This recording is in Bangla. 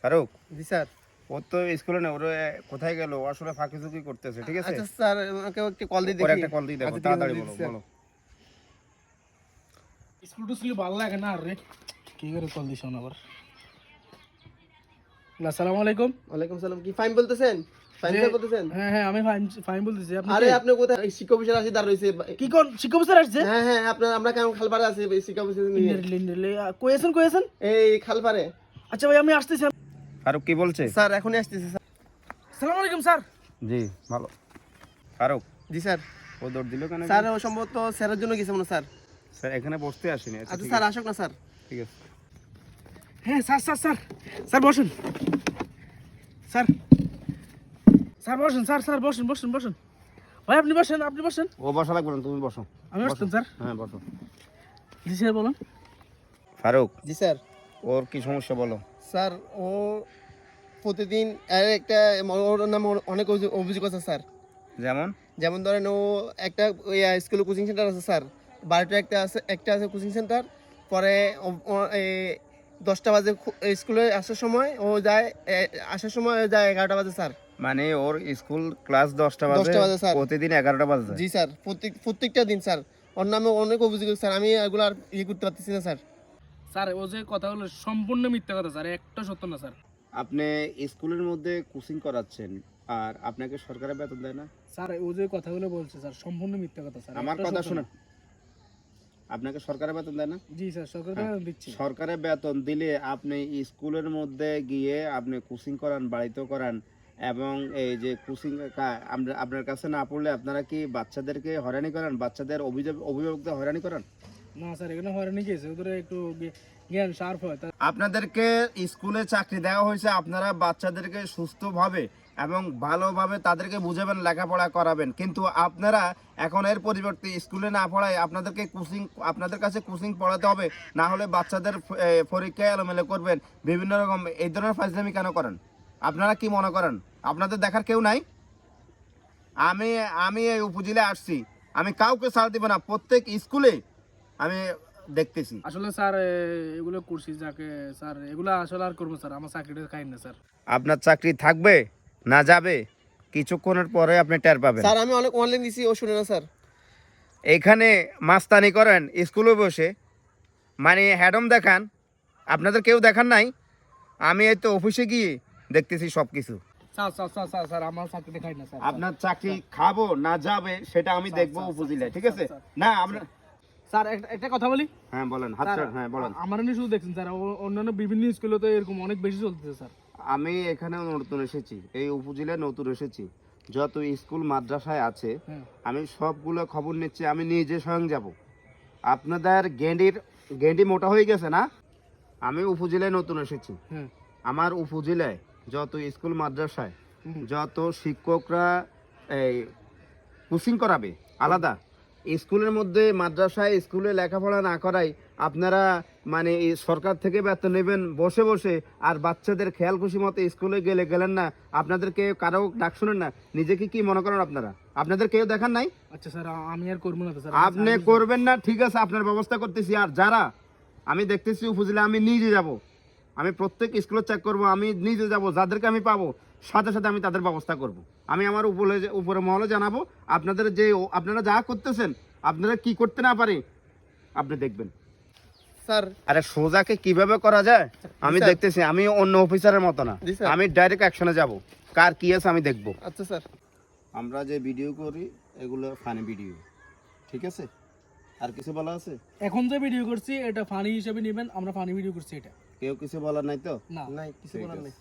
ফারুক। জি স্যার। ও তো স্কুলে না, ওর কোথায় গেল? ও আসলে ফাঁকিঝুঁকি করতেছে, ঠিক আছে? আচ্ছা স্যার, আমাকে একটু কল দিয়ে ওর দেখি। একটা কল দিয়ে দেখো, আচ্ছা, ঠিক আছে, তাড়াতাড়ি বলো দিচ্ছি স্যার। বলো। স্কুল টুস্কুল ভালো লাগে না রে, কি করে কল দিছ আবার? আসসালামু আলাইকুম। ওয়ালাইকুম সালাম। কি ফাইন বলতেছেন? ফাইন স্যার বলতেছেন? হ্যাঁ হ্যাঁ, আমি ফাইন ফাইন বলতেছি। আপনি আরে আপনি কোথায়? শিক্ষক অফিসার আসি দাঁড় রইছে। কি কোন শিক্ষক স্যার আসছে? হ্যাঁ হ্যাঁ, আপনার আমরা কেমন খালপাড়ে আছি শিক্ষক অফিসার নিয়ে। কয়েছেন? এই খালপাড়ে। আচ্ছা ভাই, আমি আসতেছি। ফারুক কি বলছে? স্যার এখনই আসতেছে স্যার। আসসালামু আলাইকুম স্যার। জি ভালো। ফারুক, জি স্যার। ও দৌড় দিল কেন? স্যার ও সম্ভবত স্যারের জন্য গেছে মনে হয়, স্যার। স্যার এখানে বসতে আসেনি। আচ্ছা ঠিক স্যার, আছে, আসুক না স্যার। ঠিক আছে। হ্যাঁ স্যার স্যার স্যার স্যার বসুন। স্যার স্যার বসুন, স্যার বসুন। ভাই আপনি বসেন। ও বসা লাগবে না, তুমি বসো। আমি বসতাম স্যার। হ্যাঁ বসো। জি স্যার বলুন। ফারুক, জি স্যার। ওর কি সমস্যা বলো? স্যার ও প্রতিদিন এর একটা ওর নামে অনেক অভিযোগ আছে স্যার। যেমন? যেমন ধরেন ও একটা স্কুলে কোচিং সেন্টার আছে স্যার, বারোটা একটা আছে কোচিং সেন্টার। পরে 10টা বাজে স্কুলে আসার সময় ও যায়, আসার সময় যায় 11টা বাজে স্যার। মানে ওর স্কুল ক্লাস 10টা বাজে, 10টা বাজে স্যার। প্রতিদিন 11টা বাজে যায়? জি স্যার, প্রত্যেকটা দিন স্যার। ওর নামে অনেক অভিযোগ স্যার, আমি এগুলো আর করতে পারতেছি না স্যার। স্যার ও যে কথা হলো সম্পূর্ণ মিথ্যা কথা স্যার, একটা সত্য না স্যার। আপনি স্কুলের মধ্যে কোচিং করাচ্ছেন আর আপনাকে সরকারের বেতন দেয় না? স্যার ও যে কথাগুলো বলছে স্যার সম্পূর্ণ মিথ্যা কথা স্যার। আমার একটা কথা সত্য শুনুন, না। আপনাকে সরকারের বেতন দেয় না? জি স্যার, সরকার হ্যাঁ। থেকে দিচ্ছি। সরকারের বেতন দিলে আপনি স্কুলের মধ্যে গিয়ে আপনি কোচিং করান, বাড়িতেও করান, এবং এই যে কোচিং আপনার কাছে না পড়লে আপনারা কি বাচ্চাদেরকে হয়রানি করান, বাচ্চাদের অভিভাবকদের হয়রানি করান? না স্যার, এখানে হয়রানি গেছে ওদের একটু জ্ঞান শার্প হয়। আপনাদেরকে স্কুলে চাকরি দেওয়া হয়েছে, আপনারা বাচ্চাদেরকে সুস্থভাবে এবং ভালোভাবে তাদেরকে বুঝাবেন, লেখাপড়া করাবেন, কিন্তু আপনারা এখন এর পরিবর্তে স্কুলে না পড়ায় আপনাদের কাছে কোচিং পড়াতে হবে, না হলে বাচ্চাদের পরীক্ষায় এলোমেলো করবেন, বিভিন্ন রকম এই ধরনের ফাজলামি কেন করেন? আপনারা কি মনে করেন আপনাদের দেখার কেউ নাই? আমি আমি এই উপজেলায় আসছি, আমি কাউকে ছাড় দিব না, প্রত্যেক স্কুলে আমি দেখতেছি। আসলে স্যার এগুলো করছি যাকে স্যার, এগুলো আসলে আর করবো স্যার, আমার চাকরিটা খাই না স্যার। আপনার চাকরি থাকবে না যাবে কিছুক্ষণের পরে আপনি টের পাবেন। স্যার আমি অনেক অনলাইন দিছি, ও শুনে না স্যার। এখানে মাস্তানি করেন স্কুলে বসে, মানে হ্যাডম দেখান, আপনাদের কেউ দেখান নাই? আমি এই তো অফিসে গিয়ে দেখতেছি সব কিছু। স্যার আমার চাকরিটা খাই না স্যার। আপনার চাকরি খাবো না যাবে সেটা আমি দেখবো উপজেলায়, ঠিক আছে? না আমরা স্যার একটা কথা বলি। হ্যাঁ বলেন, হাত স্যার, ছাড়, হ্যাঁ বলেন। আমার এনে শুধু দেখছেন স্যার, অন্যান্য বিভিন্ন স্কুলে তো এরকম অনেক বেশি চলতেছে স্যার। আমি এখানে নতুন এসেছি, এই উপজেলায় নতুন এসেছি, যত স্কুল মাদ্রাসায় আছে হ্যাঁ। আমি সবগুলো খবর নিচ্ছি, আমি নিজে স্বয়ং যাব। আপনাদের গেন্ডি মোটা হয়ে গেছে না? আমি উপজেলায় নতুন এসেছি, হ্যাঁ। আমার উপজেলায় যত স্কুল মাদ্রাসায় যত শিক্ষকরা এই কোচিং করাবে আলাদা, স্কুলের মধ্যে মাদ্রাসায় স্কুলে লেখাপড়া না করাই আপনারা মানে এই সরকার থেকে বেতন নেবেন বসে বসে, আর বাচ্চাদের খেয়াল খুশি মতো স্কুলে গেলেন না, আপনাদেরকে কারো ডাক শুনেন না, নিজেকে কি মনে করেন আপনারা? আপনাদের কেউ দেখান নাই? আচ্ছা স্যার, আমি আর করবো না তো স্যার। আপনি করবেন না, ঠিক আছে, আপনার ব্যবস্থা করতেছি। আর যারা আমি দেখতেছি উপজেলা, আমি নিজে যাব, আমি প্রত্যেক স্কুলে চেক করব, আমি নিজে যাব, যাদেরকে আমি পাবো সাথে সাথে আমি তাদের ব্যবস্থা করব। আমি আমার উপরে মহলে জানাবো আপনারা যা করতেছেন, আপনারা কি করতে না পারে আপনি দেখবেন। স্যার আরে সোজাকে কিভাবে করা যায় আমি স্যার। দেখতেছি, আমি অন্য অফিসারের মতো না, জি স্যার। আমি ডাইরেক্ট অ্যাকশনে যাব, কার কি আছে আমি দেখব। আচ্ছা স্যার। আমরা যে ভিডিও করি এগুলো ফানি ভিডিও, ঠিক আছে? আর কিছু বলা আছে? এখন যে ভিডিও করছি এটা ফানি হিসেবে নেবেন, আমরা ফানি ভিডিও করছি এটা। কেউ কিছু বলার নাই তো? না নাই, কিছু ঠিক বলার আছে। নেই।